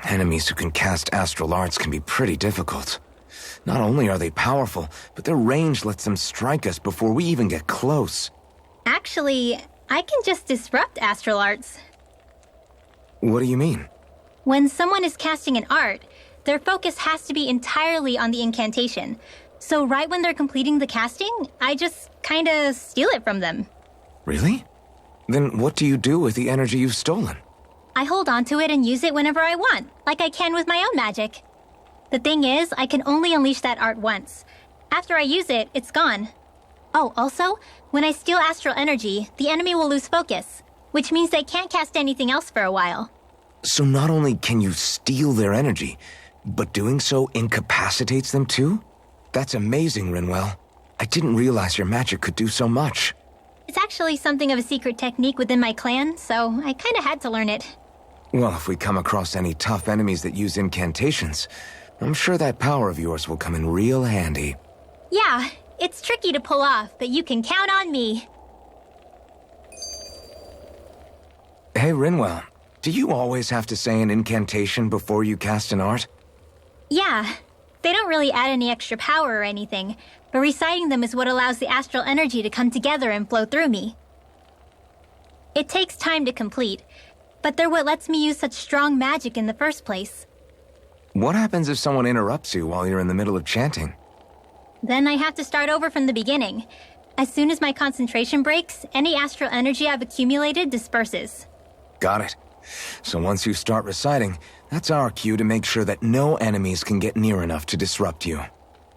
Enemies who can cast astral arts can be pretty difficult. Not only are they powerful, but their range lets them strike us before we even get close. Actually, I can just disrupt astral arts. What do you mean? When someone is casting an art, their focus has to be entirely on the incantation. So right when they're completing the casting, I just kinda steal it from them. Really? Then what do you do with the energy you've stolen? I hold onto it and use it whenever I want, like I can with my own magic. The thing is, I can only unleash that art once. After I use it, it's gone. Oh, also, when I steal astral energy, the enemy will lose focus, which means they can't cast anything else for a while. So not only can you steal their energy, but doing so incapacitates them too? That's amazing, Rinwell. I didn't realize your magic could do so much. It's actually something of a secret technique within my clan, so I kinda had to learn it. Well, if we come across any tough enemies that use incantations, I'm sure that power of yours will come in real handy. Yeah, it's tricky to pull off, but you can count on me. Hey, Rinwell, do you always have to say an incantation before you cast an art? Yeah, they don't really add any extra power or anything, but reciting them is what allows the astral energy to come together and flow through me. It takes time to complete, but they're what lets me use such strong magic in the first place. What happens if someone interrupts you while you're in the middle of chanting? Then I have to start over from the beginning. As soon as my concentration breaks, any astral energy I've accumulated disperses. Got it. So once you start reciting, that's our cue to make sure that no enemies can get near enough to disrupt you.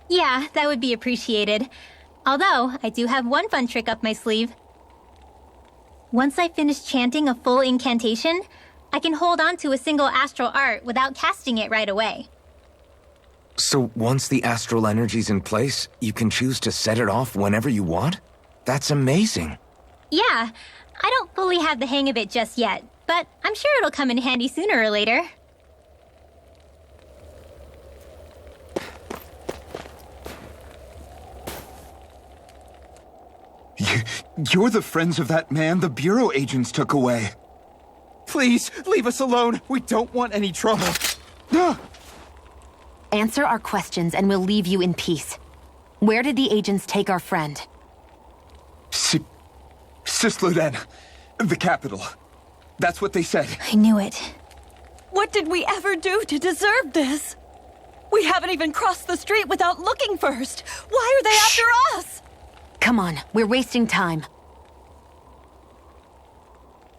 Yeah, that would be appreciated. Although, I do have one fun trick up my sleeve. Once I finish chanting a full incantation, I can hold on to a single astral art without casting it right away. So once the astral energy's in place, you can choose to set it off whenever you want? That's amazing. Yeah, I don't fully have the hang of it just yet, but I'm sure it'll come in handy sooner or later. You're the friends of that man the Bureau agents took away. Please, leave us alone. We don't want any trouble. Answer our questions and we'll leave you in peace. Where did the agents take our friend? Sisluden. The capital. That's what they said. I knew it. What did we ever do to deserve this? We haven't even crossed the street without looking first. Why are they after us? Come on, we're wasting time.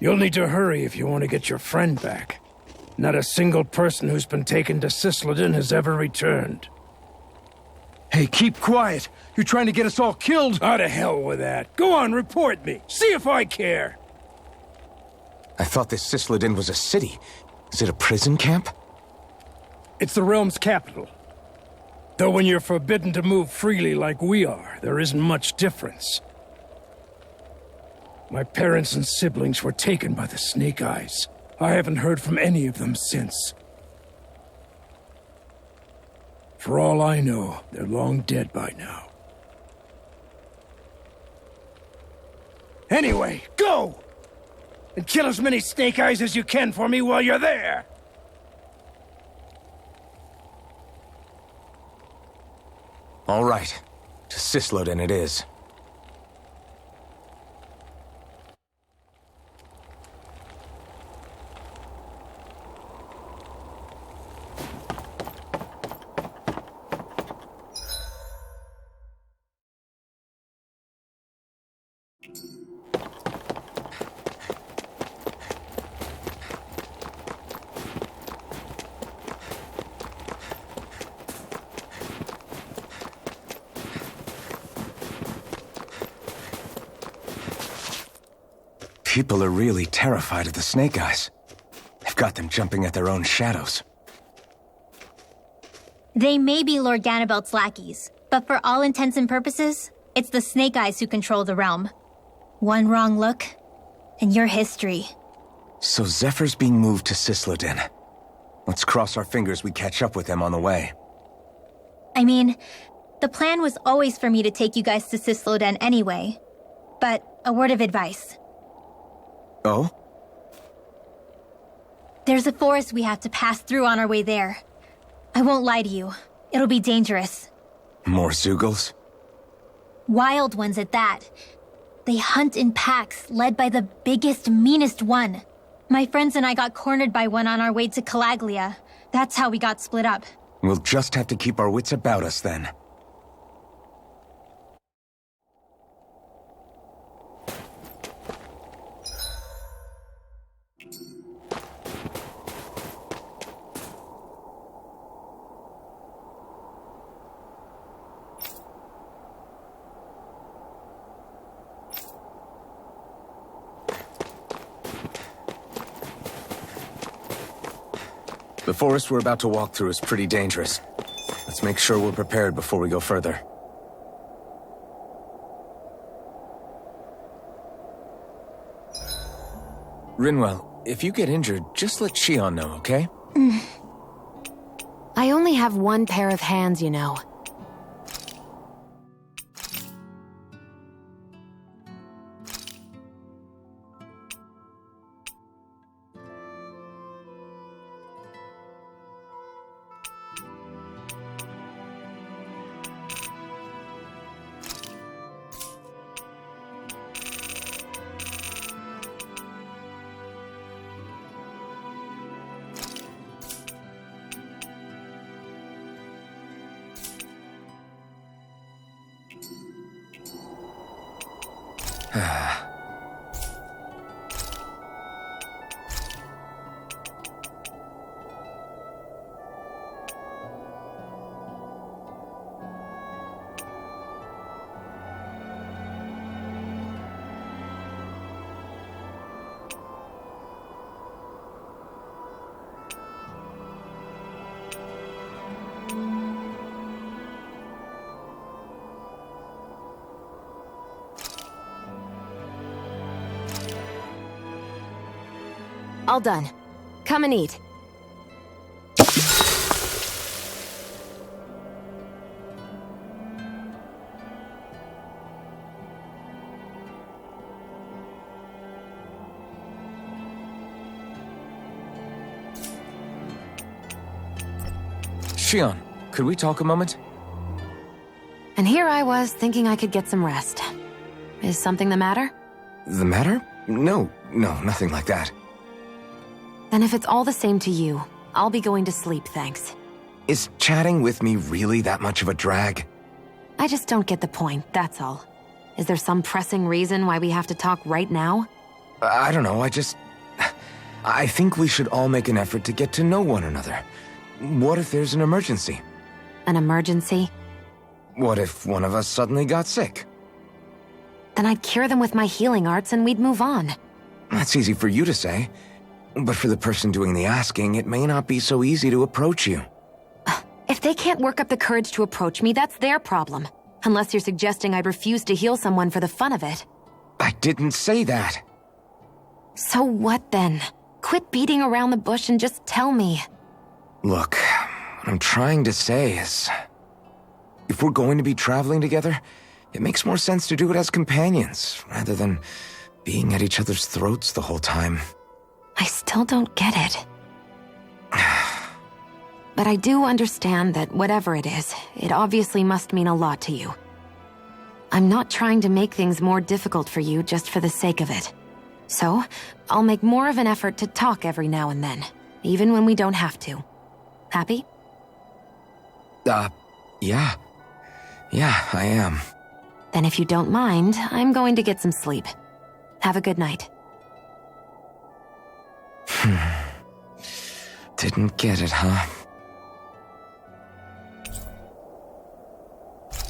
You'll need to hurry if you want to get your friend back. Not a single person who's been taken to Sisleden has ever returned. Hey, keep quiet. You're trying to get us all killed. Oh, to hell with that. Go on, report me. See if I care. I thought this Sisleden was a city. Is it a prison camp? It's the realm's capital. Though when you're forbidden to move freely like we are, there isn't much difference. My parents and siblings were taken by the Snake Eyes. I haven't heard from any of them since. For all I know, they're long dead by now. Anyway, go! And kill as many Snake Eyes as you can for me while you're there! All right. To Sisleden it is. People are really terrified of the Snake Eyes. They've got them jumping at their own shadows. They may be Lord Ganabelt's lackeys, but for all intents and purposes, it's the Snake Eyes who control the realm. One wrong look, and your history. So Zephyr's being moved to Sisleden. Let's cross our fingers we catch up with him on the way. I mean, the plan was always for me to take you guys to Sisleden anyway. But a word of advice. Oh? There's a forest we have to pass through on our way there. I won't lie to you. It'll be dangerous. More Zeugles? Wild ones at that. They hunt in packs, led by the biggest, meanest one. My friends and I got cornered by one on our way to Calaglia. That's how we got split up. We'll just have to keep our wits about us then. The forest we're about to walk through is pretty dangerous. Let's make sure we're prepared before we go further. Rinwell, if you get injured, just let Shion know, okay? I only have one pair of hands, you know. All done. Come and eat. Shion, could we talk a moment? And here I was thinking I could get some rest. Is something the matter? The matter? No, nothing like that. Then if it's all the same to you, I'll be going to sleep, thanks. Is chatting with me really that much of a drag? I just don't get the point, that's all. Is there some pressing reason why we have to talk right now? I don't know, I think we should all make an effort to get to know one another. What if there's an emergency? An emergency? What if one of us suddenly got sick? Then I'd cure them with my healing arts and we'd move on. That's easy for you to say. But for the person doing the asking, it may not be so easy to approach you. If they can't work up the courage to approach me, that's their problem. Unless you're suggesting I'd refuse to heal someone for the fun of it. I didn't say that. So what then? Quit beating around the bush and just tell me. Look, what I'm trying to say is... if we're going to be traveling together, it makes more sense to do it as companions, rather than being at each other's throats the whole time. I still don't get it. But I do understand that whatever it is, it obviously must mean a lot to you. I'm not trying to make things more difficult for you just for the sake of it. So, I'll make more of an effort to talk every now and then, even when we don't have to. Happy? Yeah. Yeah, I am. Then if you don't mind, I'm going to get some sleep. Have a good night. Didn't get it, huh?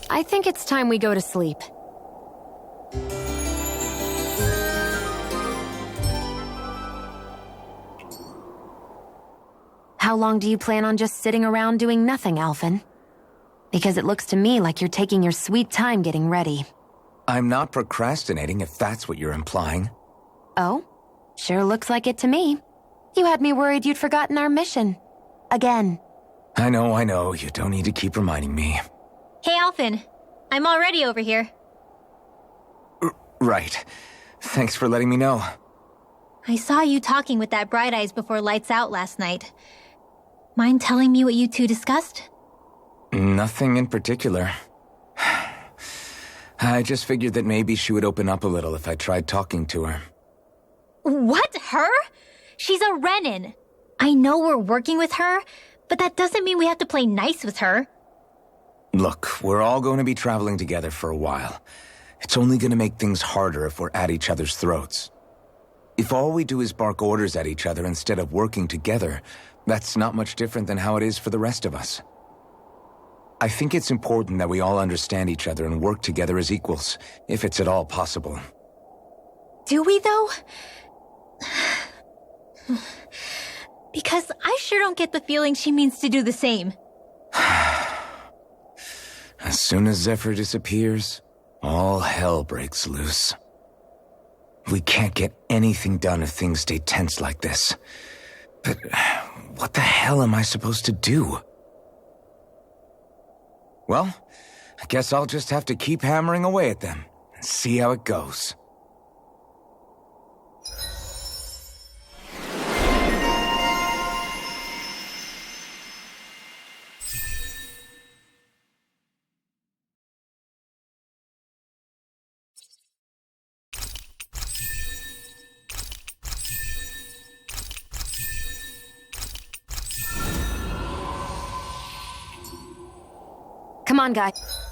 I think it's time we go to sleep. How long do you plan on just sitting around doing nothing, Alphen? Because it looks to me like you're taking your sweet time getting ready. I'm not procrastinating, if that's what you're implying. Oh? Sure looks like it to me. You had me worried you'd forgotten our mission. Again. I know. You don't need to keep reminding me. Hey, Alphen. I'm already over here. Right. Thanks for letting me know. I saw you talking with that Bright Eyes before lights out last night. Mind telling me what you two discussed? Nothing in particular. I just figured that maybe she would open up a little if I tried talking to her. What? Her? She's a Renin. I know we're working with her, but that doesn't mean we have to play nice with her. Look, we're all going to be traveling together for a while. It's only going to make things harder if we're at each other's throats. If all we do is bark orders at each other instead of working together, that's not much different than how it is for the rest of us. I think it's important that we all understand each other and work together as equals, if it's at all possible. Do we, though? Because I sure don't get the feeling she means to do the same. As soon as Zephyr disappears, all hell breaks loose. We can't get anything done if things stay tense like this. But what the hell am I supposed to do? Well, I guess I'll just have to keep hammering away at them and see how it goes. Come on, guys.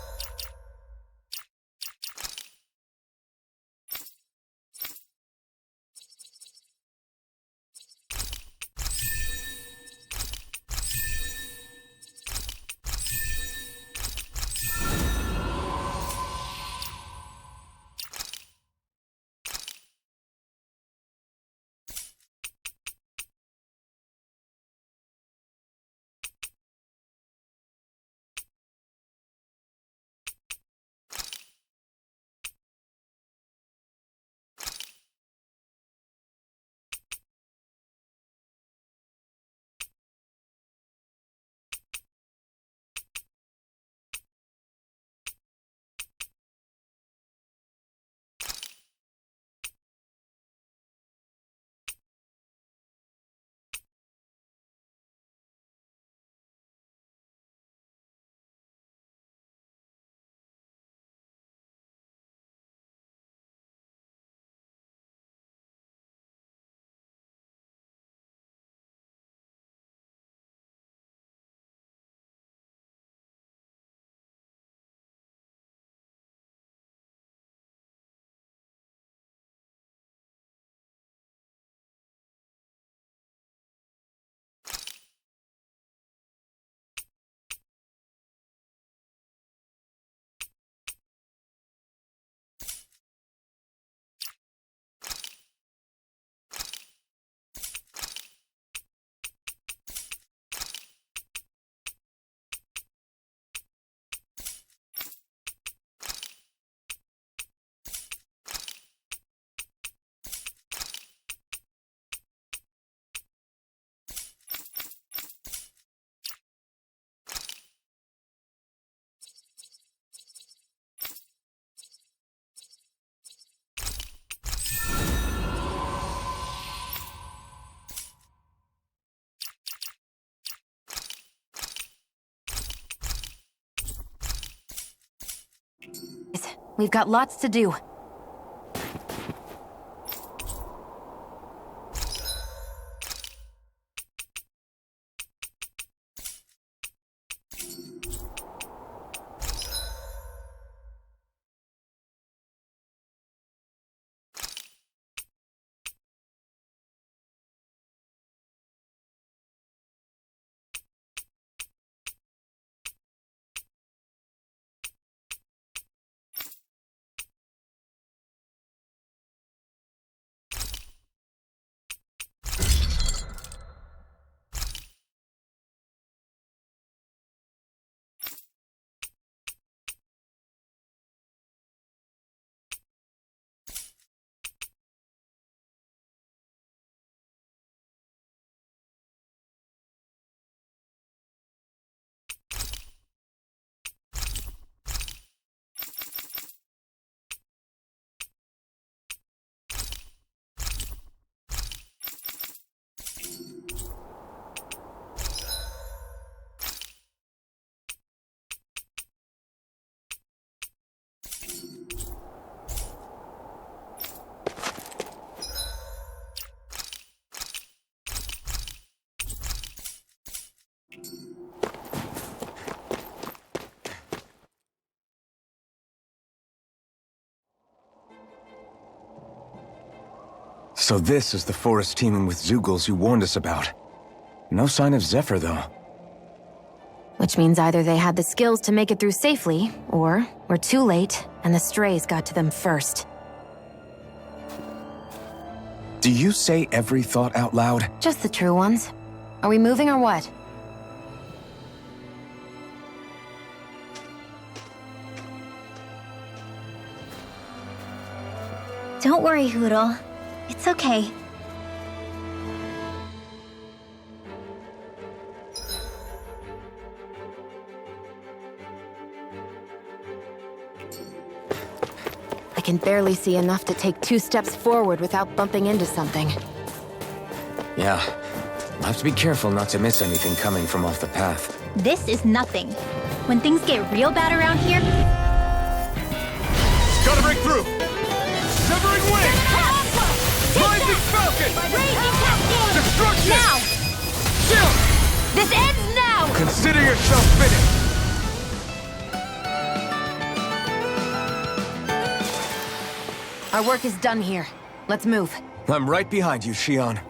We've got lots to do. So this is the forest teeming with Zeugles you warned us about. No sign of Zephyr, though. Which means either they had the skills to make it through safely, or we're too late, and the strays got to them first. Do you say every thought out loud? Just the true ones. Are we moving or what? Don't worry, Hurl. It's okay. I can barely see enough to take 2 steps forward without bumping into something. Yeah. I'll have to be careful not to miss anything coming from off the path. This is nothing. When things get real bad around here... Gotta break through! Severing wing! Rising falcon! Raging cascade! Destruction! Now! Chill! This ends now! Consider yourself finished! Our work is done here. Let's move. I'm right behind you, Shion.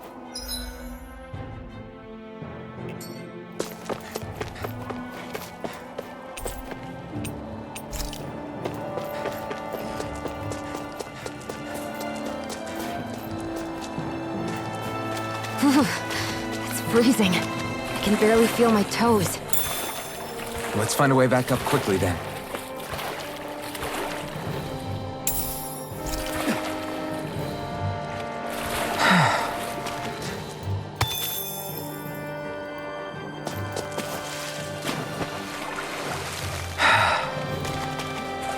It's freezing. I can barely feel my toes. Let's find a way back up quickly, then.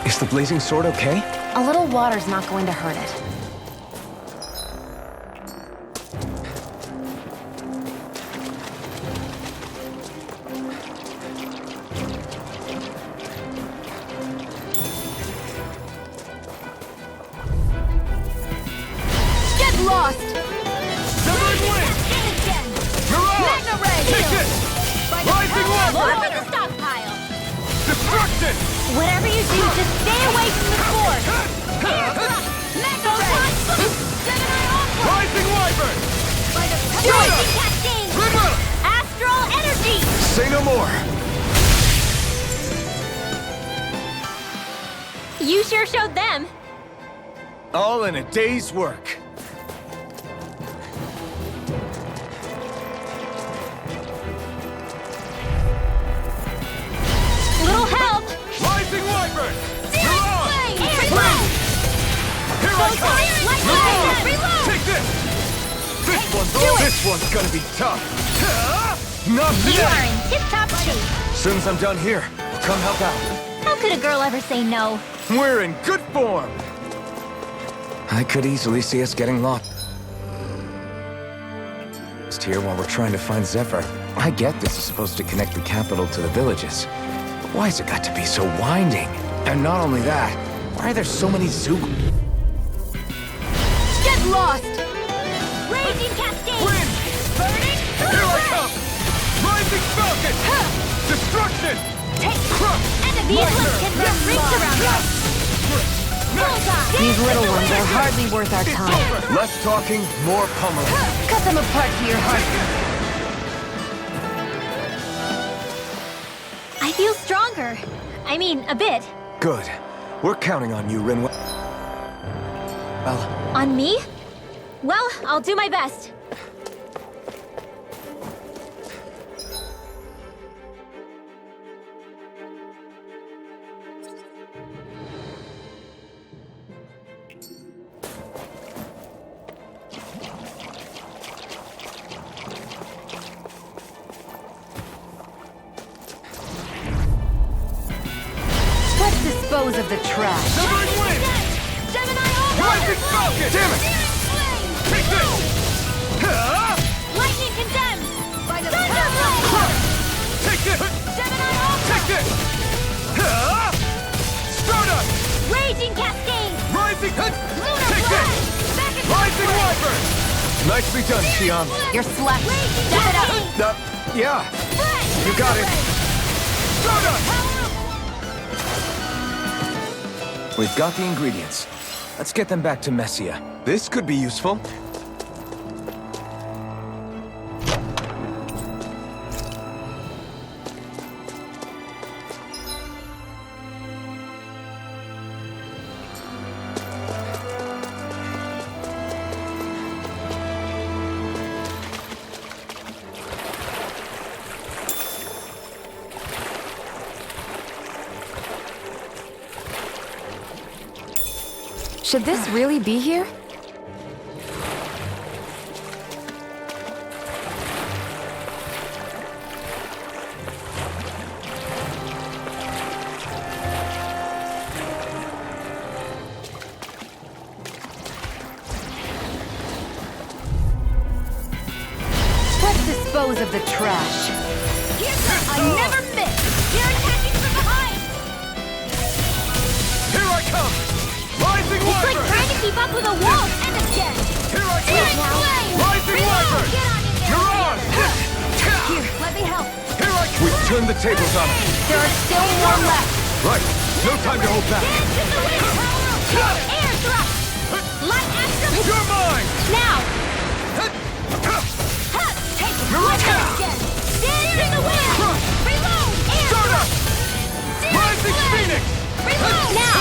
Is the blazing sword okay? A little water's not going to hurt it. Get lost! Severing wing! Mirage! Take it! Rising Load weapon! up in the stockpile! Destruction! Whatever you do, just stay away from the sword! Rising wyvern! Raging cascade! River! Astral energy! Say no more! You sure showed them! All in a day's work. Little help! Rising wyvern! Flame! Air blast! Here I come! Mirage! Reload! Take this! This one's gonna be tough! Not You today! are in tip-top shape. Soon as I'm done here, I'll come help out. How could a girl ever say no? We're in good form! I could easily see us getting lost here while we're trying to find Zephyr. I get this is supposed to connect the capital to the villages. But why's it got to be so winding? And not only that, why are there so many Zeugles? Get lost! Raging cascade! Wind! Burning! Here I come! Rising falcon! Destruction! And the vehicles can run rings around us! Bullseye! These little ones are hardly worth our time. Less talking, more pummeling. Cut them apart to your heart. I feel stronger. I mean, a bit. Good. We're counting on you, Rinwell. Well, On me? Well, I'll do my best. Let's dispose of the trash. Severing wing! Rising falcon! Damn it! Take this! Lightning condemned! Take this! Take this! Stardust! Raging cascade! Rising... Take this! Rising wyvern! Nicely done, Shion. You're slack. Step it up! yeah. You got it. Stardust! We've got the ingredients. Let's get them back to Messia. This could be useful. Should this really be here? Let's dispose of the trash. I never miss! You're attacking from behind! Here I come! Rising It's like Wyvern! trying to keep up with a wolf. And again! Here I come! Rising Wyvern! Get on in there. You're on! Here, let me help. Here I come! We've turned the tables on him. There are still more left. Right. No time to hold back. Dance in the wind. Air thrust. Light action. You're mine! Now. Take it! You're Look okay. at it again! Dance in the wind. Reload. Air Stardust! thrust. Rising Phoenix! Reload. Now.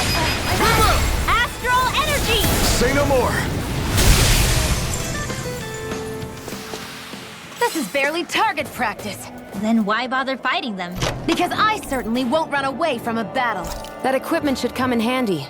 Reload! Astral energy. Say no more. This is barely target practice. Then why bother fighting them? Because I certainly won't run away from a battle. That equipment should come in handy.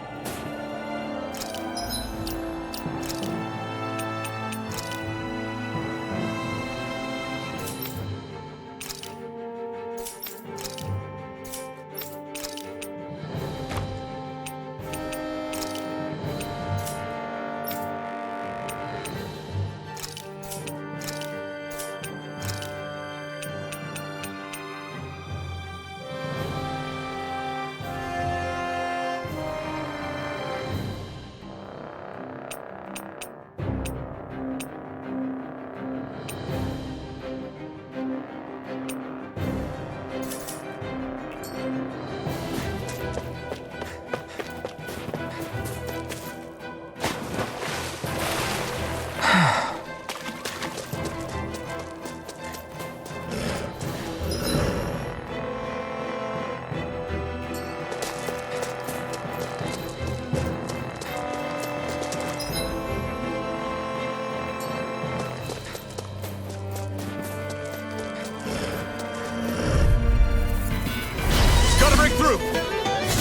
Gotta break through!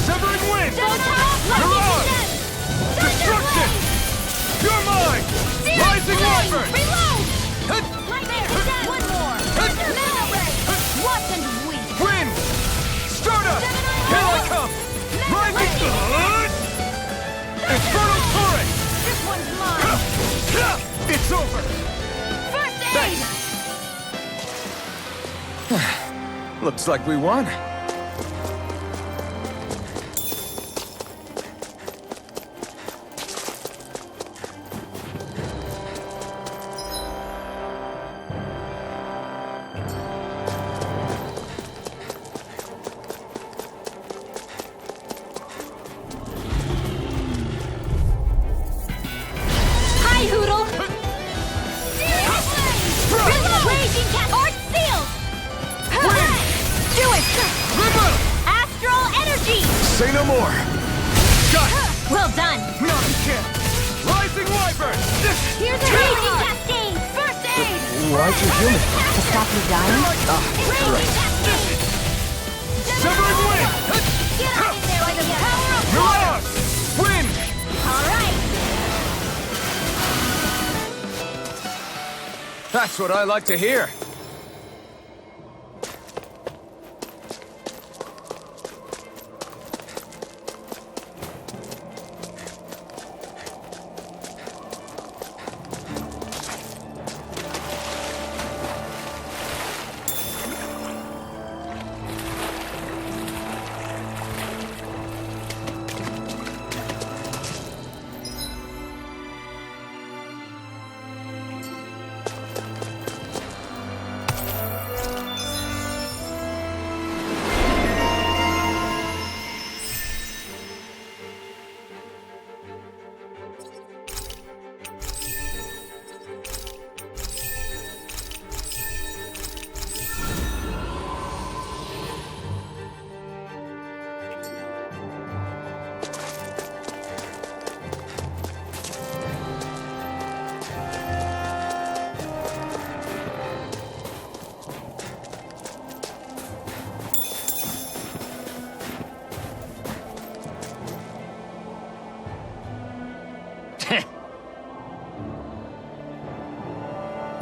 Severing wind! You're on! Destruction! You're mine! Rising Wyvern! Reload! Hut! One more! Metal ray! Watch and weep! Wind! Stardust! Here I come! Rising... Infernal Torrent! This one's mine! It's over! First aid! Looks like we won. Hi, Hoodle. Raging cat art sealed. Do it! Astral energy. Say no more! Got it! Well done. Not again! Rising Wyvern! Here's a raging cascade. First aid! Why'd you heal me? To stop me dying? Raging cascade. Severing wind! Get on in there By the with power of You're on! Wind! All right. That's what I like to hear.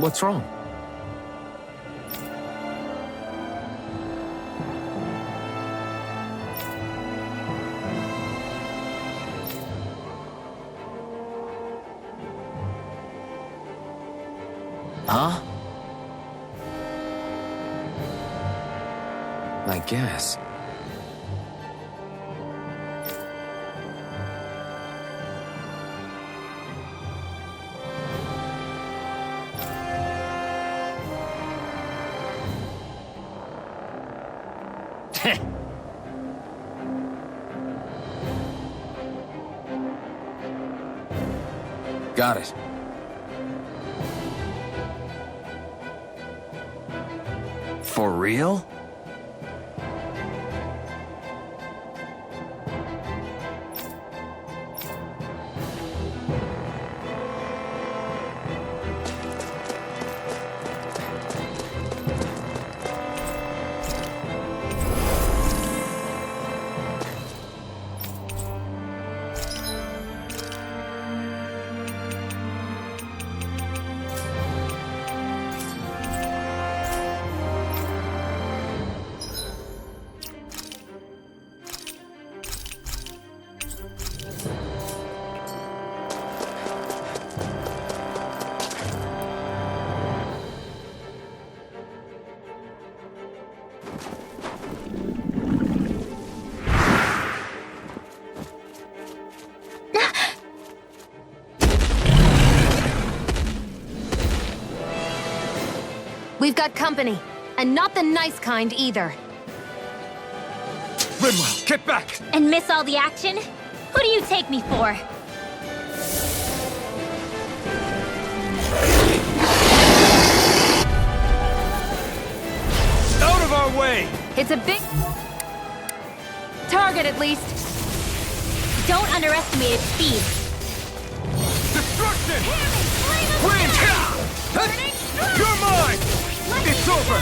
What's wrong? Huh? I guess. Got it. For real? We've got company, and not the nice kind either. Rimwell, get back! And miss all the action? Who do you take me for? Out of our way! It's a big target, at least. Don't underestimate its speed. Destruction! Win! You're mine! It's over!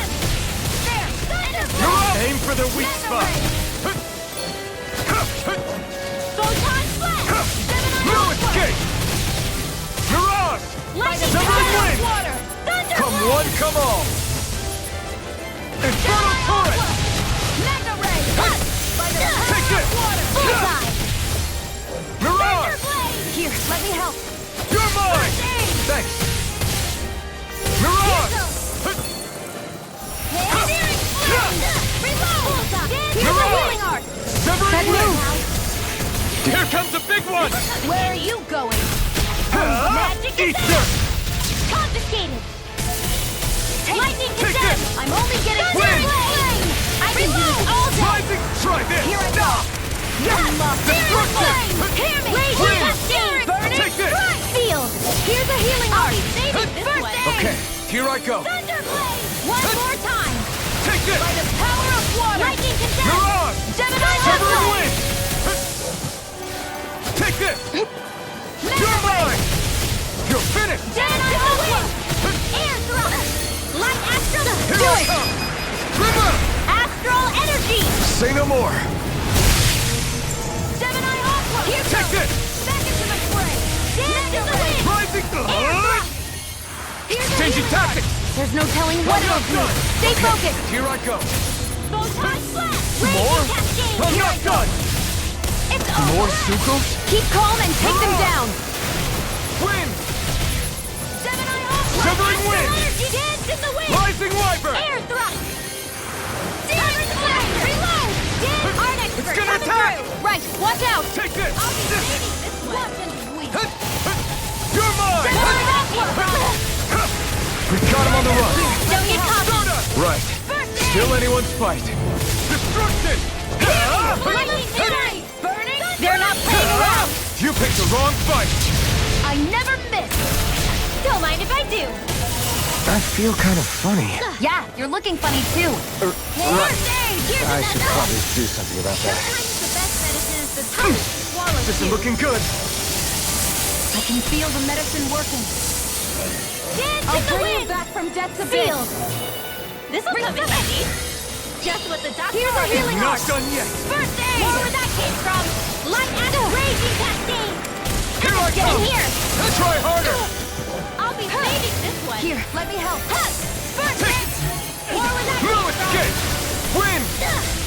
You're up! Aim for the weak spot! Photon flash! No escape! Mirage! Severing wind! Come one, come all! Infernal turret! Mega ray! Take it! Bullseye! Mirage! Here, let me help. You're mine! Thanks! Mirage! Mirage! Severing wind! Here comes a big one! Where are you going? Magic Eat is dirt! confiscated! Lightning Take descent! it! I'm only getting Wind! flame! I can do this all day! Rising! Try this! Here I go! Destruction! Hear me! Wind! Blazing burning Take this! strike! Field! Here's a healing art! First aid! Okay, here I go! Thunderblade! One more time! Take this! By the power of water! Lightning condemned! Mirage! Gemini Severing Hustle! wind! Take this! You're mine! You're finished! Gemini Hustle! Air thrust! Light astral! Here Do I it! come! River! Astral energy! Say no more! Gemini Hustle! Here Take goes! this! Back into the fray! Dance in the wind! Rising! Air thrust! Here's a Changing healing art! tactics! There's no telling what it'll do. Stay focused. Here I go! Photon flash! More? Raging cascade! I'm Here not I go! done! It's over! More Sucos? Keep calm and take them down. Wind! Gemini Hustle! Severing Astral wind! energy! Dance in the wind! Rising Wyvern! Air thrust! Searing flame! Reload! Dance! Art expert! It's gonna coming attack! through! Right, watch out. Take this! I'll be saving this one! You're mine! Gemini Hustle! We got him on the run! Don't get caught! Right. Still anyone's fight. Destruction! Lightning midnight! Burning! They're not playing around! You picked the wrong fight! I never miss! Don't mind if I do! I feel kind of funny. Yeah, you're looking funny too. Right. Here's I should another. probably do something about that. Sometimes the best medicine is the toughest to swallow. This is looking good. I can feel the medicine working. Dance I'll in the bring you wind! back from death's abyss. Field! This'll come in handy! Just what the doctor Here's a ordered. healing Not art. done yet. First aid! More where that came from! Light and raging cascade! Here I Get come! in here! Let's try harder! I'll be fading this one. Here, let me help. First hit! War with that No escape! Win!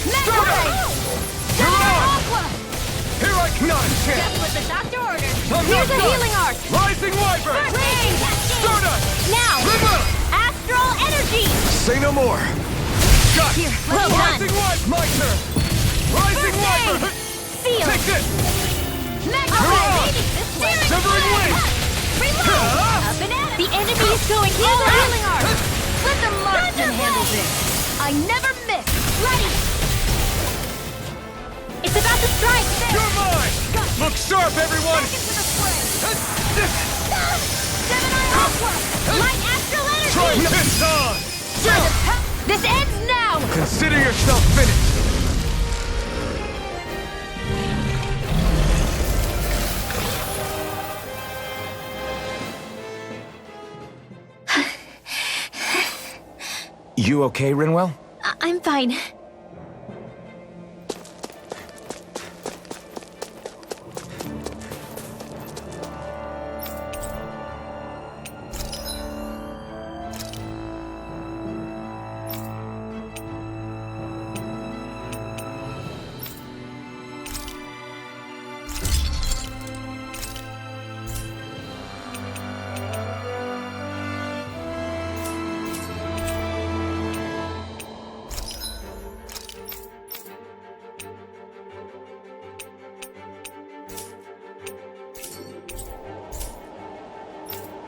Start You're on! Aqua! Here I come! Not a chance! Just what the doctor ordered. I'm Here's not a done. healing arc. Rising Wyvern! Ring! Stardust! Now! Rimmer! Astral energy! Say no more! Got Here, well done. Rising Wyvern! My turn! Rising First aid! Wyvern! Seal! Take this! Next You're one! on. Fading this one. Severing wing! Reload! Up and at it! The enemy is going Here's a healing arc! Let the marksman handle this. I never miss! Ready! It's about to strike! You're mine! Look sharp, everyone! Back into the fray! Gemini Aqua! Light astral energy! Try this on! This ends now! Consider yourself finished! You okay, Rinwell? I'm fine.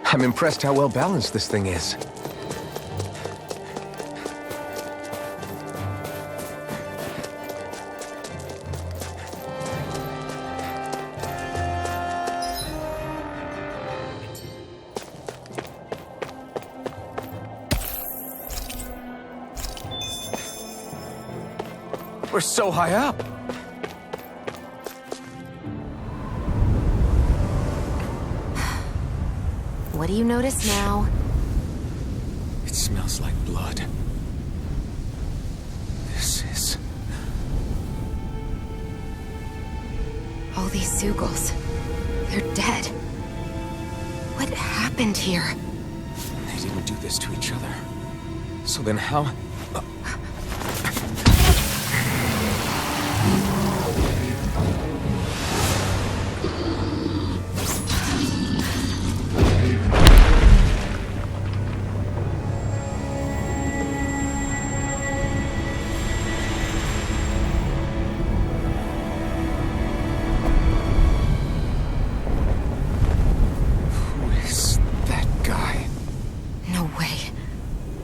I'm impressed how well balanced this thing is. We're so high up. What do you notice now? It smells like blood. This is... All these Zeugles. They're dead. What happened here? They didn't do this to each other. So then how...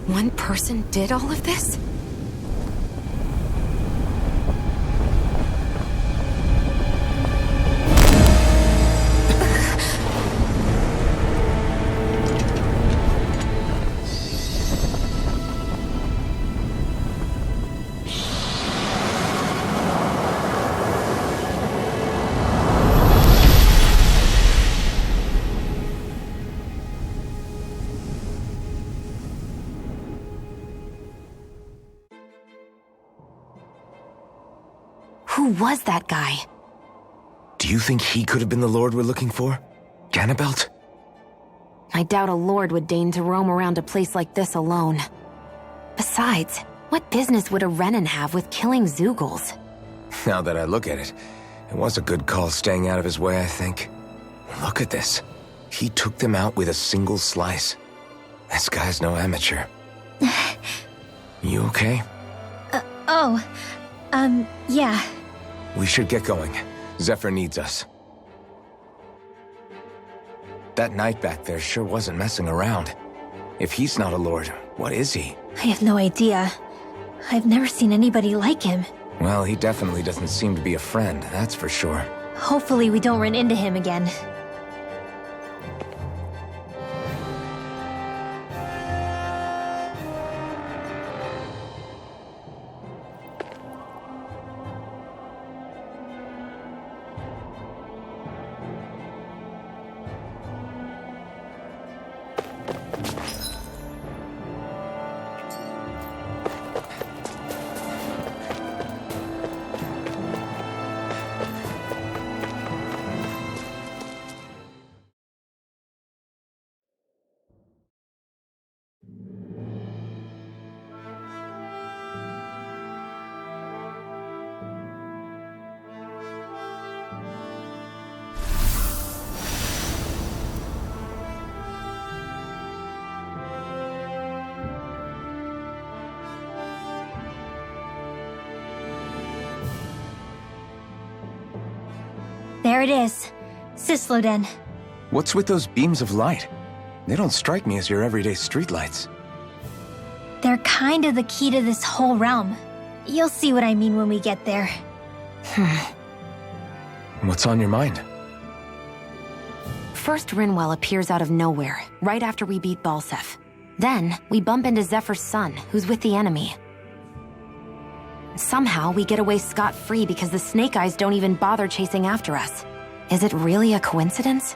One person did all of this? Who was that guy? Do you think he could have been the Lord we're looking for? Ganabelt? I doubt a lord would deign to roam around a place like this alone. Besides, what business would a Renan have with killing Zeugles? Now that I look at it, it was a good call staying out of his way, I think. Look at this. He took them out with a single slice. This guy's no amateur. You okay? Yeah. We should get going. Zephyr needs us. That knight back there sure wasn't messing around. If he's not a lord, what is he? I have no idea. I've never seen anybody like him. Well, he definitely doesn't seem to be a friend, that's for sure. Hopefully we don't run into him again. There it is. Cisloden. What's with those beams of light? They don't strike me as your everyday streetlights. They're kind of the key to this whole realm. You'll see what I mean when we get there. What's on your mind? First, Rinwell appears out of nowhere, right after we beat Balseph. Then, we bump into Zephyr's son, who's with the enemy. Somehow, we get away scot-free because the Snake Eyes don't even bother chasing after us. Is it really a coincidence?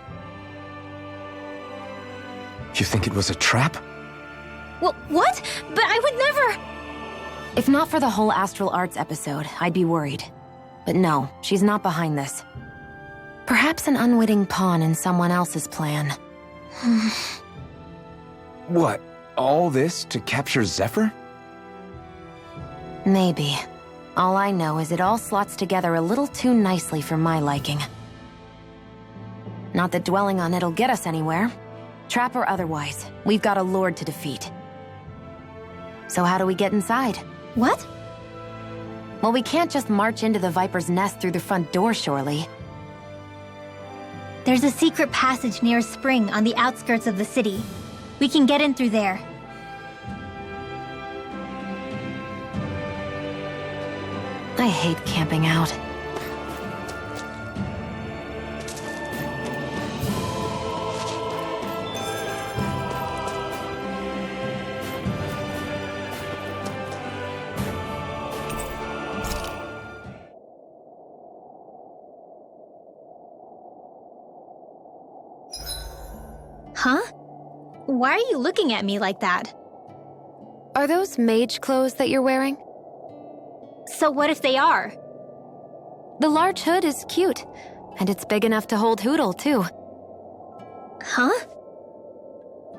You think it was a trap? What? But I would never... If not for the whole Astral Arts episode, I'd be worried. But no, she's not behind this. Perhaps an unwitting pawn in someone else's plan. What? All this to capture Zephyr? Maybe. All I know is it all slots together a little too nicely for my liking. Not that dwelling on it'll get us anywhere. Trap or otherwise, we've got a lord to defeat. So how do we get inside? What? Well, we can't just march into the Viper's nest through the front door, surely. There's a secret passage near a spring on the outskirts of the city. We can get in through there. I hate camping out. Huh? Why are you looking at me like that? Are those mage clothes that you're wearing? So what if they are? The large hood is cute, and it's big enough to hold Hootle, too. Huh?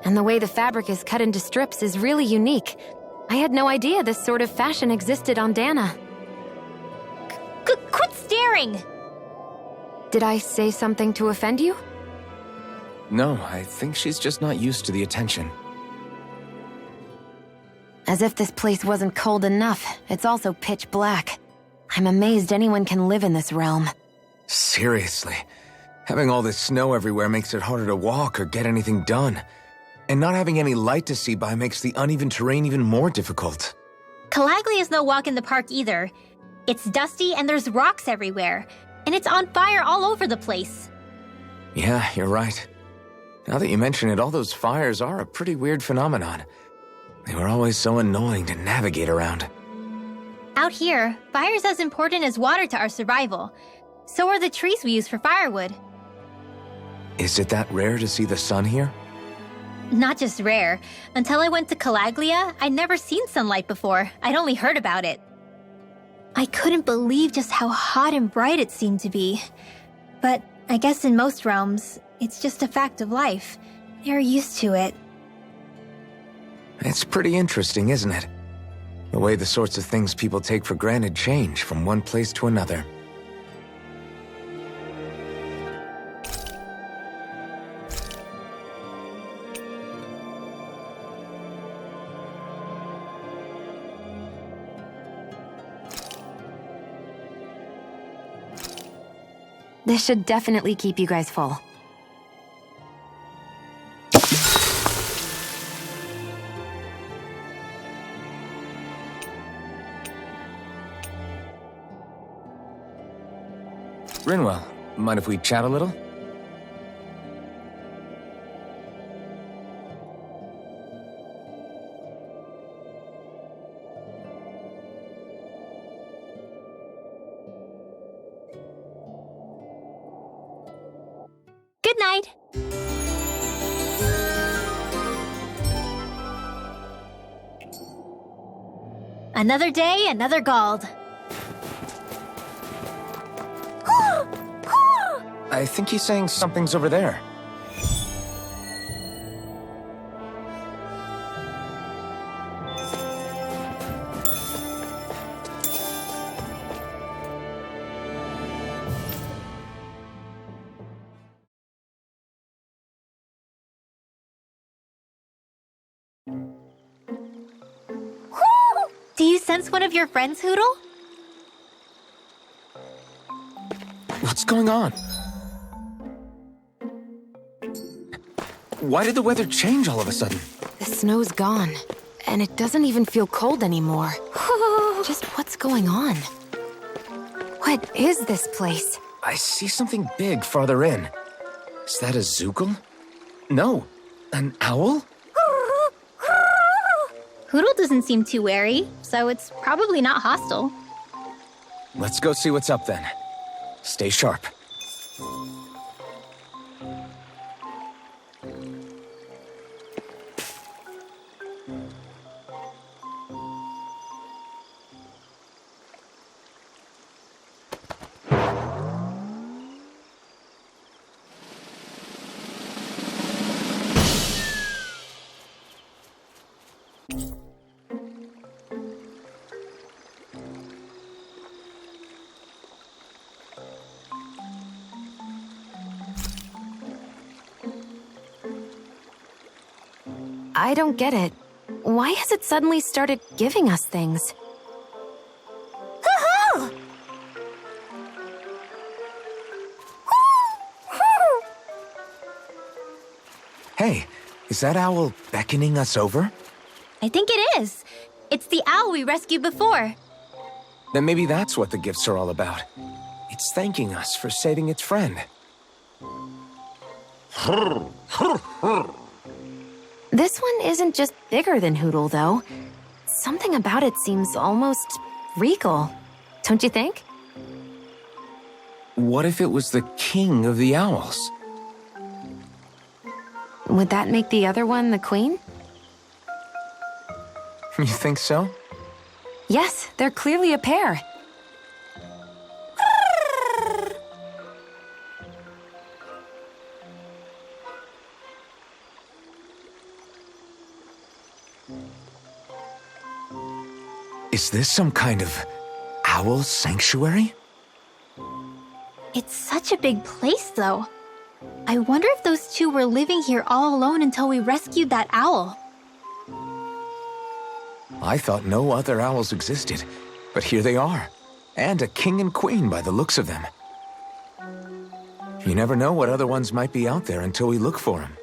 And the way the fabric is cut into strips is really unique. I had no idea this sort of fashion existed on Dana. Quit staring! Did I say something to offend you? No, I think she's just not used to the attention. As if this place wasn't cold enough, it's also pitch black. I'm amazed anyone can live in this realm. Seriously. Having all this snow everywhere makes it harder to walk or get anything done. And not having any light to see by makes the uneven terrain even more difficult. Calaglia is no walk in the park either. It's dusty and there's rocks everywhere. And it's on fire all over the place. Yeah, you're right. Now that you mention it, all those fires are a pretty weird phenomenon. They were always so annoying to navigate around. Out here, fire's as important as water to our survival. So are the trees we use for firewood. Is it that rare to see the sun here? Not just rare. Until I went to Calaglia, I'd never seen sunlight before. I'd only heard about it. I couldn't believe just how hot and bright it seemed to be. But I guess in most realms, it's just a fact of life. They're used to it. It's pretty interesting, isn't it? The way the sorts of things people take for granted change from one place to another. This should definitely keep you guys full. Rinwell, mind if we chat a little? Good night. Another day, another Gald. I think he's saying something's over there. Do you sense one of your friends, Hootle? What's going on? Why did the weather change all of a sudden? The snow's gone, and it doesn't even feel cold anymore. Just what's going on? What is this place? I see something big farther in. Is that a Zookle? No, an owl? Hoodle doesn't seem too wary, so it's probably not hostile. Let's go see what's up then. Stay sharp. I don't get it. Why has it suddenly started giving us things? Hey, is that owl beckoning us over? I think it is. It's the owl we rescued before. Then maybe that's what the gifts are all about. It's thanking us for saving its friend. This one isn't just bigger than Hoodle, though. Something about it seems almost regal, don't you think? What if it was the king of the owls? Would that make the other one the queen? You think so? Yes, they're clearly a pair. Is this some kind of owl sanctuary? It's such a big place, though. I wonder if those two were living here all alone until we rescued that owl. I thought no other owls existed, but here they are. And a king and queen by the looks of them. You never know what other ones might be out there until we look for them.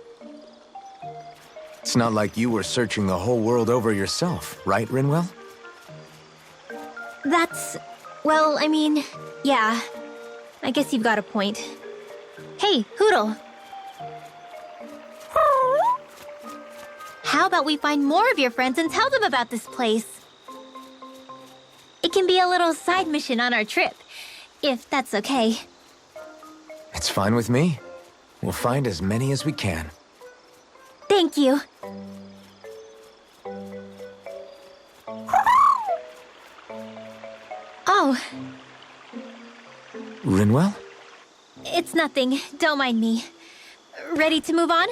It's not like you were searching the whole world over yourself, right, Rinwell? Well, I mean, yeah. I guess you've got a point. Hey, Hoodle. How about we find more of your friends and tell them about this place? It can be a little side mission on our trip, if that's okay. It's fine with me. We'll find as many as we can. Thank you. Oh, Rinwell? it's nothing. Don't mind me. Ready to move on?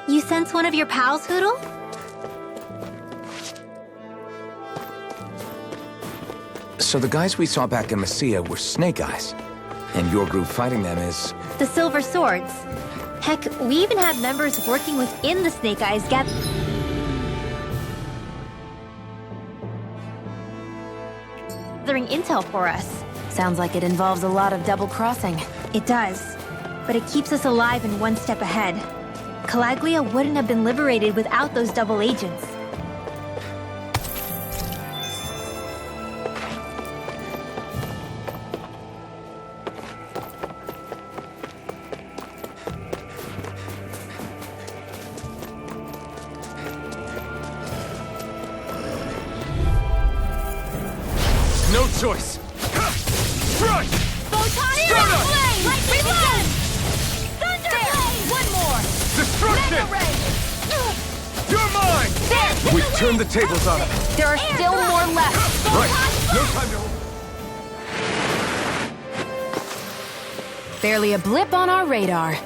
You sense one of your pals, Hoodle? So the guys we saw back in Messia were Snake Eyes, and your group fighting them is... The Silver Swords. Heck, we even had members working within the Snake Eyes gathering intel for us. Sounds like it involves a lot of double-crossing. It does, but it keeps us alive and one step ahead. Calaglia wouldn't have been liberated without those double agents. No choice! Strike! Photon Stardust! flame! Lightning again! Thunderblade! One more! Destruction! Mega ray! You're mine! There! We've turned the tables on him. There are still more left. Right! No time to... Barely a blip on our radar.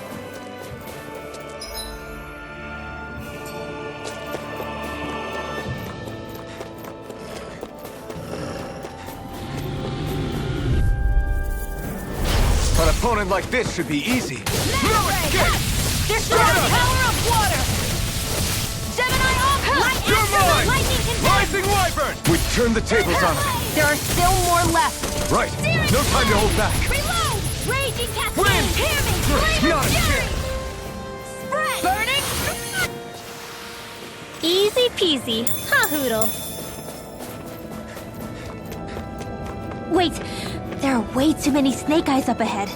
An opponent like this should be easy. Mega ray! Destroy the power of water! Gemini Arc! You're mine! Lightning condemn! Rising Wyvern! We've turned the tables on him. There are still more left. Right. No time to hold back. Reload! Raging cascade! Win! Hear me! Be Flame of honest fury! here. Spread! Burning! Easy peasy, huh, Hoodle? Wait, there are way too many Snake Eyes up ahead.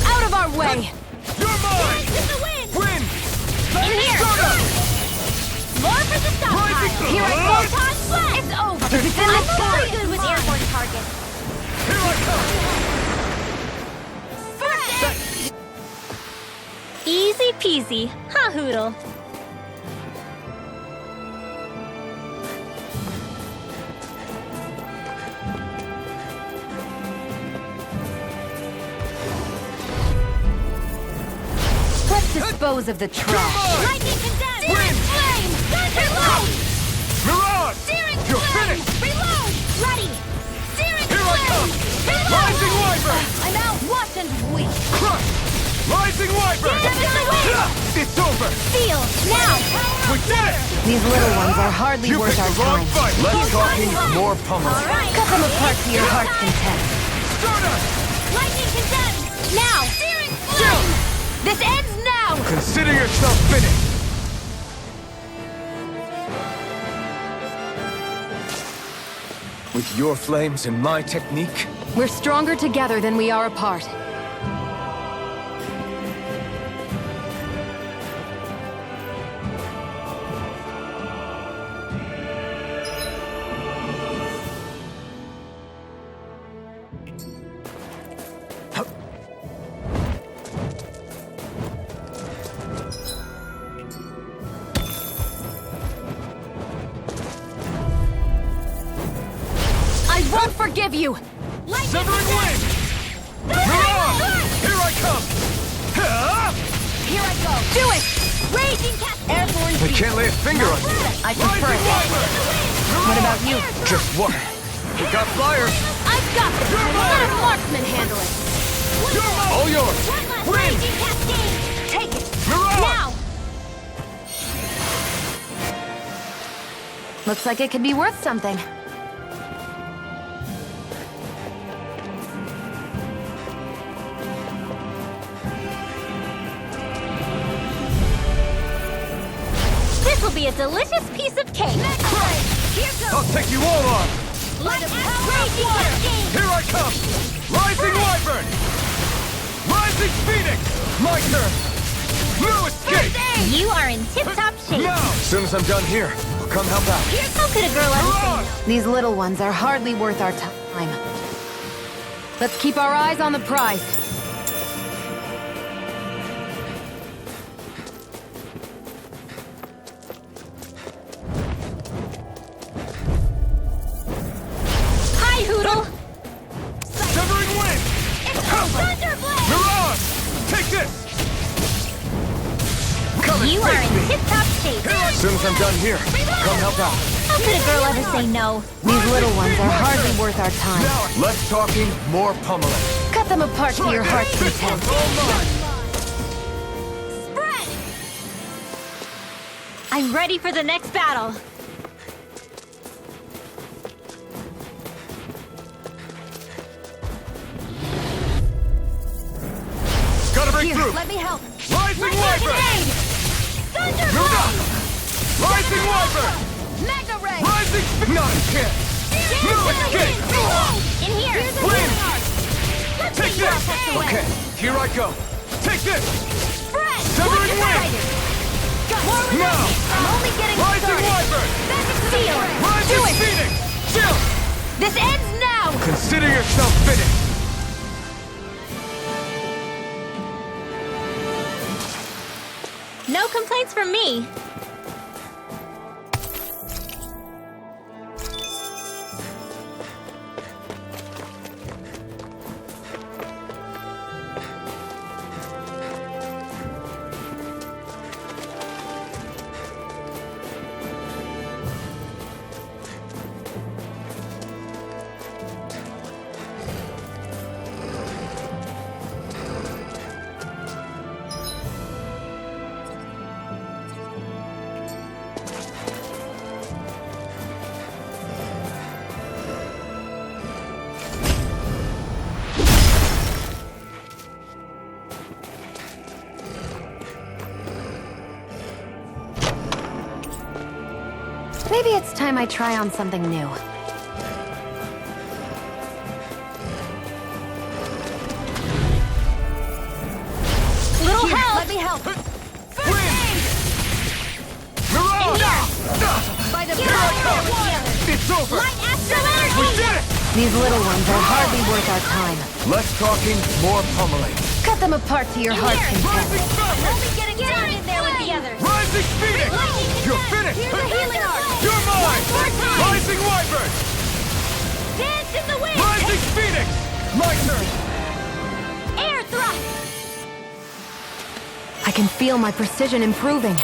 Out of our way! You're mine! In the wind! Win! In here! More for the stockpile! Rising- Here I go! Photon blast! It's over! It's I'm finished. very good with airborne targets! Here I come! First! Easy peasy, huh, Hoodle? Let's dispose of the trash. Lightning condemned! Wind! Flame! Thunderblade! Mirage! Searing You're flame! finished! Reload! Ready! Searing Here I flame! come! Reload! Rising Wyvern! I'm outwatched and weak! Crush! Rising Wyvern! It's over! Feel, now! We did it! These little ones are hardly You worth picked our the wrong time. fight! Less talking, more pummeling. Alright! Cut them apart to your heart's content. Stardust! Lightning condemned! Now! Searing flame! This ends now! Consider yourself finished! With your flames and my technique, We're stronger together than we are apart. I won't forgive you! severing wing! Mirage! Here I come! Here I go! Do it! Raging cat! Airborne I can't lay a finger on you. I prefer Rising it. Wyvern! What about you? Just one. We got flyers. I've got this! You're mine! Let a marksman handle it! All yours. One last Win! raging cascade! Take it! Mirage! Now! Looks like it could be worth something. be a delicious piece of cake. I'll take you all on! Like a crazy Here I come! Rising Wyvern! Rising Phoenix! My turn! No escape! You are in tip-top shape. Now! As soon as I'm done here, I'll come help out. How could a girl ever say no? These little ones are hardly worth our time. Let's keep our eyes on the prize. Hi, Hoodle! Severing Wind! Thunderblade! Mirage! Take this! Come and You are face in me! tip-top shape. As soon as I'm done here, come help out. How could a girl ever say no? These little ones are hardly worth our time. Now, less talking, more pummeling. Cut them apart to your heart's content. Spread! I'm ready for the next battle. Gotta break Here, through! let me help. Rising Wyvern! Thunderblade! Rising Wyvern! Mega Ray! Rising Not a chance! No escape! In here! Wind! Let's Take get your this! effects away. Okay, here I go! Take this! Spread! Severing Wind! Now! I'm only getting Rising started. Wyvern! Seal! Rising Phoenix! Chill! This ends now! Consider yourself finished! No complaints from me. Maybe it's time I try on something new. Little Here, help! let me help. Wind! Mirage! By the Get out power of here! It's over! Light astral energy! We did it! These little ones are hardly worth our time. Less talking, more pummeling. Cut them apart to your heart's content. Rising Falcon! Only getting down in there with the others. Rising Phoenix! You're finished! Here's a healing art. You're mine! More time. Rising Wyvern! Dance in the wind! Rising Phoenix! My turn! Air thrust! I can feel my precision improving.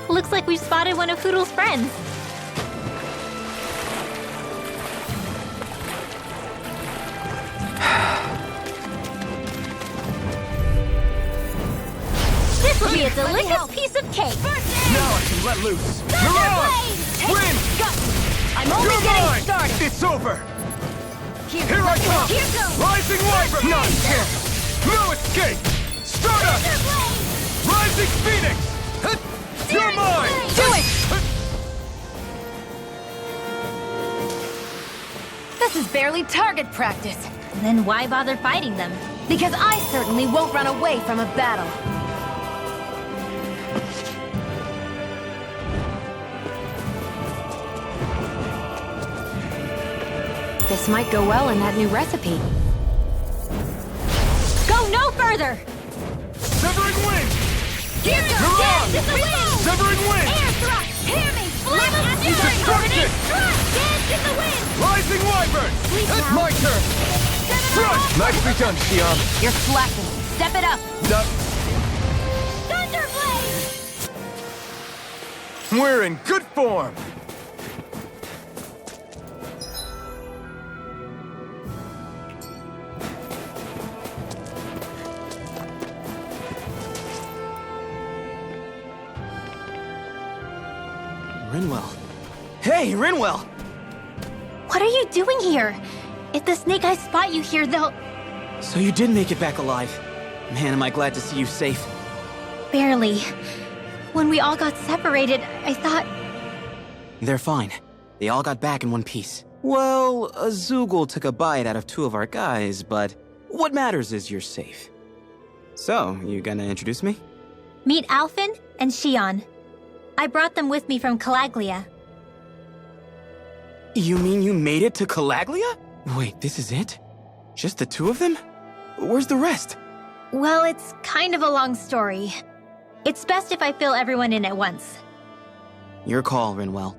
Looks like we've spotted one of Hoodle's friends. This will be a delicious piece of cake. Now I can let loose. Thunderblade! Wind! I'm only You're getting mine! started. It's over! Here I come! Here goes. Rising Wyvern! Not a chance! No escape! Stardust! Thunderblade! Rising Phoenix! You're mine! Do it! This is barely target practice. Then why bother fighting them? Because I certainly won't run away from a battle. This might go well in that new recipe. Go no further! Severing Wind! Here goes! Hurrah! Dance in the wind! Severing Wind! Air thrust! Hear me! Level Destruction! Dance in the wind! Rising Wyvern! Sleep now. My turn! Run! Nicely done, Xion. You're slacking. Step it up. We're in good form! Rinwell. Hey, Rinwell! What are you doing here? If the Snake Eyes spot you here, they'll... So you did make it back alive. Man, am I glad to see you safe. Barely. When we all got separated, I thought... They're fine. They all got back in one piece. Well, a Zoogle took a bite out of 2 of our guys, but what matters is you're safe. So, you gonna introduce me? Meet Alphen and Shion. I brought them with me from Calaglia. You mean you made it to Calaglia? Wait, this is it? Just the 2 of them? Where's the rest? Well, it's kind of a long story. It's best if I fill everyone in at once. Your call, Rinwell.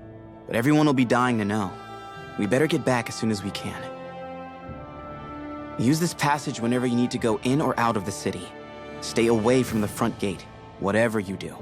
But everyone will be dying to know. We better get back as soon as we can. Use this passage whenever you need to go in or out of the city. Stay away from the front gate, whatever you do.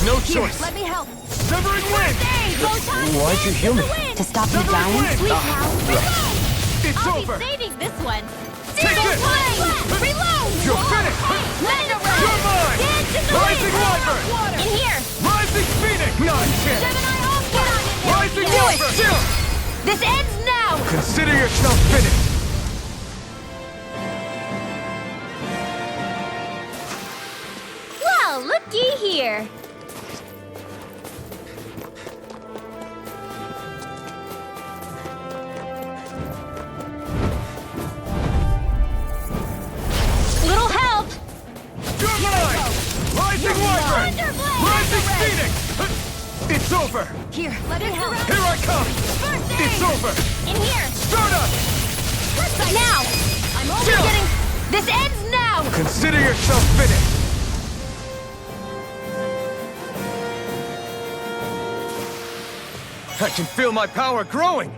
No choice! Let me help. Severing wind! Why'd you heal me? To stop you dying? Sweet pal, It's I'll over! be saving this one. Take this! Reload! You're finished! Land You're mine! Rising Wyvern! In here! Rising Phoenix! Not a chance! Gemini off! Get on in there! Rising Do it! Wyvern! This ends now! Consider yourself finished! Well, looky here. Little help! You're mine! Rising Wyvern! Rising Phoenix! It's over! Here, let me help. Here I come! It's over! In here! Stardust! Now! I'm only Jill! getting... This ends now! Consider yourself finished! I can feel my power growing!